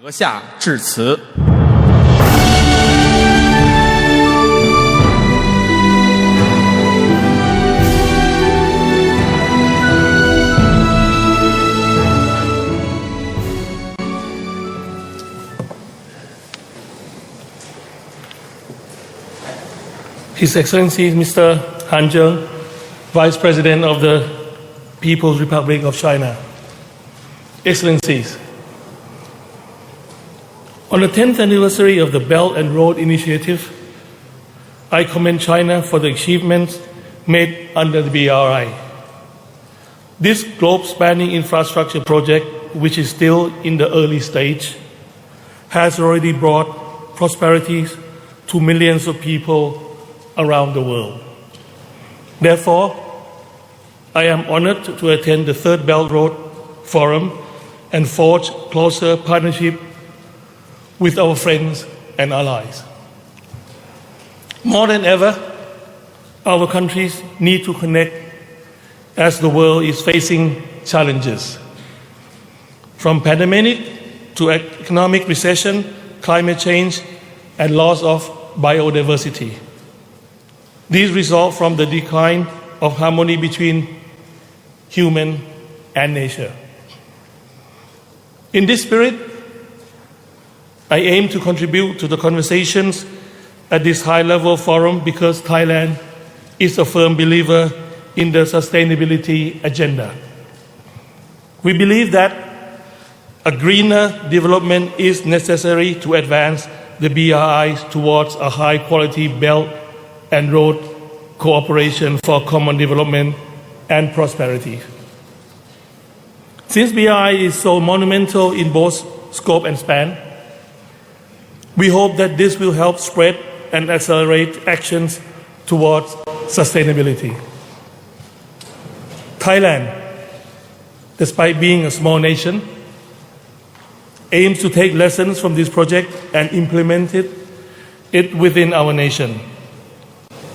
阁下致辞。His Excellency Mr. Han Zheng, Vice President of the People's Republic of China. Excellencies, on the 10th anniversary of the Belt and Road Initiative, I commend China for the achievements made under the BRI. This globe-spanning infrastructure project, which is still in the early stage, has already brought prosperities to millions of people around the world. Therefore, I am honored to attend the Third Belt Road Forum and forge closer partnership with our friends and allies. More than ever, our countries need to connect as the world is facing challenges, from pandemic to economic recession, climate change, and loss of biodiversity. These result from the decline of harmony between human and nature. In this spirit, I aim to contribute to the conversations at this high-level forum because Thailand is a firm believer in the sustainability agenda. We believe that a greener development is necessary to advance the BRI towards a high-quality belt and road cooperation for common development and prosperity. Since BRI is so monumental in both scope and span, we hope that this will help spread and accelerate actions towards sustainability. Thailand, despite being a small nation, aims to take lessons from this project and implement it within our nation.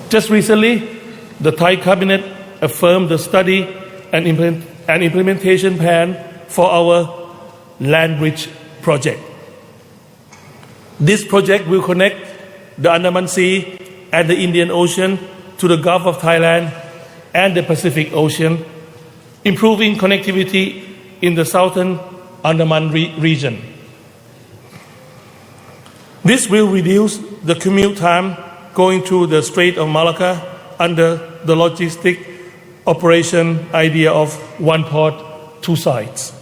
Just recently, the Thai cabinet affirmed the study and implementation plan for our land bridge project. This project will connect the Andaman Sea and the Indian Ocean to the Gulf of Thailand and the Pacific Ocean, improving connectivity in the southern Andaman region. This will reduce the commute time going through the Strait of Malacca under the logistic operation idea of one port, two sides,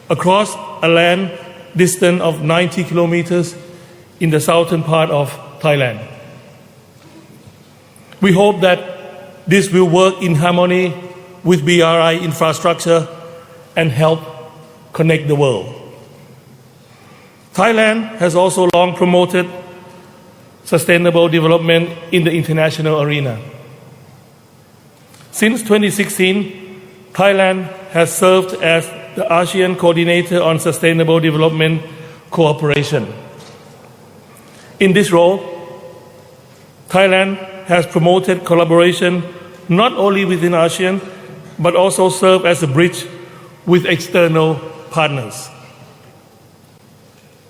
across a land distance of 90 kilometers in the southern part of Thailand. We hope that this will work in harmony with BRI infrastructure and help connect the world. Thailand has also long promoted sustainable development in the international arena. Since 2016, Thailand has served as the ASEAN Coordinator on Sustainable Development Cooperation. In this role, Thailand has promoted collaboration not only within ASEAN, but also served as a bridge with external partners.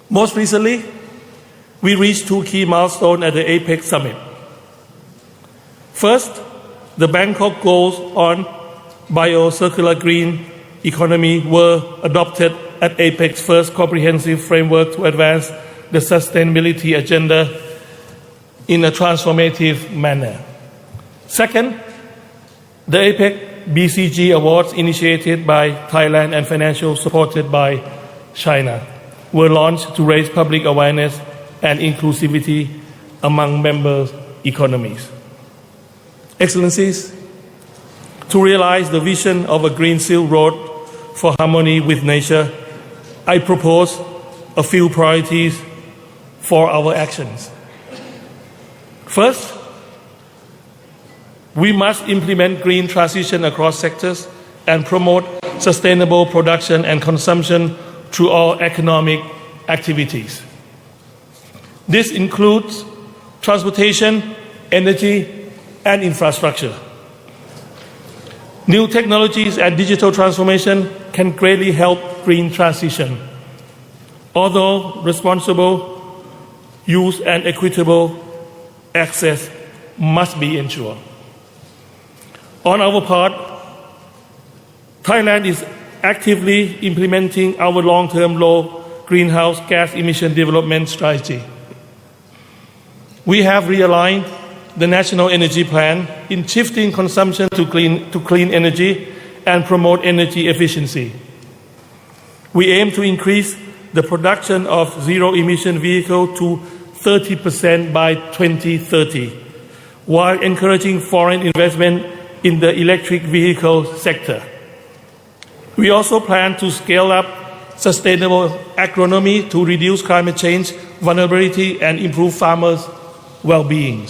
Most recently, we reached two key milestones at the APEC summit. First, the Bangkok goals on bio-circular green economy were adopted at APEC's first comprehensive framework to advance the sustainability agenda in a transformative manner. Second, the APEC BCG Awards initiated by Thailand and financially supported by China were launched to raise public awareness and inclusivity among member economies. Excellencies, to realize the vision of a Green Silk Road for harmony with nature, I propose a few priorities for our actions. First, we must implement green transition across sectors and promote sustainable production and consumption through all economic activities. This includes transportation, energy, and infrastructure. New technologies and digital transformation can greatly help green transition. although responsible use and equitable access must be ensured. On our part, Thailand is actively implementing our long-term low greenhouse gas emission development strategy. We have realigned the National Energy Plan in shifting consumption to clean energy and promote energy efficiency. We aim to increase the production of zero-emission vehicles to 30% by 2030, while encouraging foreign investment in the electric vehicle sector. We also plan to scale up sustainable agronomy to reduce climate change vulnerability and improve farmers' well-being.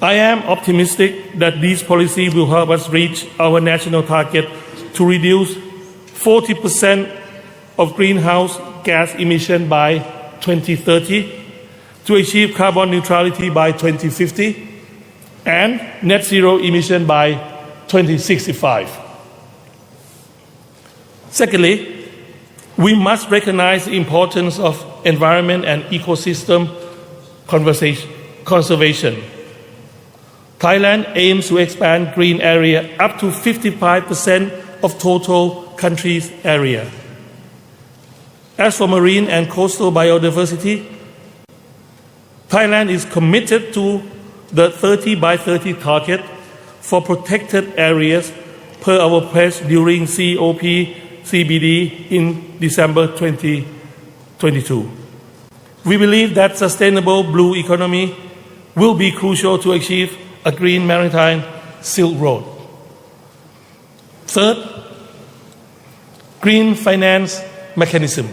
I am optimistic that these policies will help us reach our national target to reduce 40% of greenhouse gas emission by 2030, to achieve carbon neutrality by 2050, and net zero emission by 2065. Secondly, we must recognize the importance of environment and ecosystem conservation. Thailand aims to expand green area up to 55% of total country's area. As for marine and coastal biodiversity, Thailand is committed to the 30 by 30 target for protected areas per our pledge during COP/CBD in December 2022. We believe that sustainable blue economy will be crucial to achieve a green maritime Silk Road. Third, green finance mechanism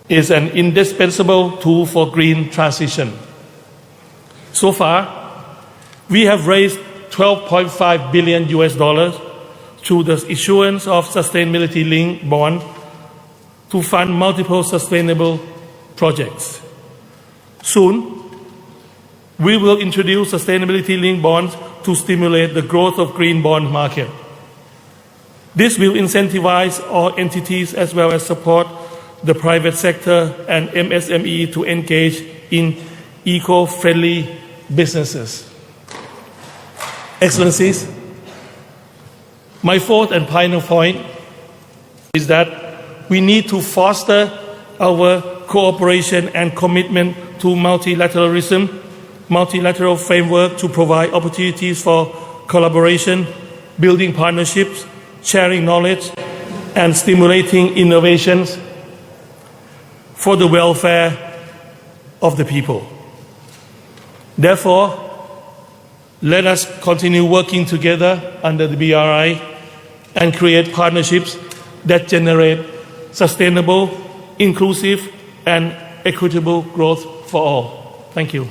is an indispensable tool for green transition. So far, we have raised $12.5 billion through the issuance of sustainability-linked bonds to fund multiple sustainable projects. Soon, we will introduce sustainability-linked bonds to stimulate the growth of green bond market. This will incentivize all entities as well as support the private sector and MSME to engage in eco-friendly businesses. Excellencies, my fourth and final point is that we need to foster our cooperation and commitment to multilateral framework to provide opportunities for collaboration, building partnerships, sharing knowledge, and stimulating innovations for the welfare of the people. Therefore, let us continue working together under the BRI and create partnerships that generate sustainable, inclusive, and equitable growth for all. Thank you.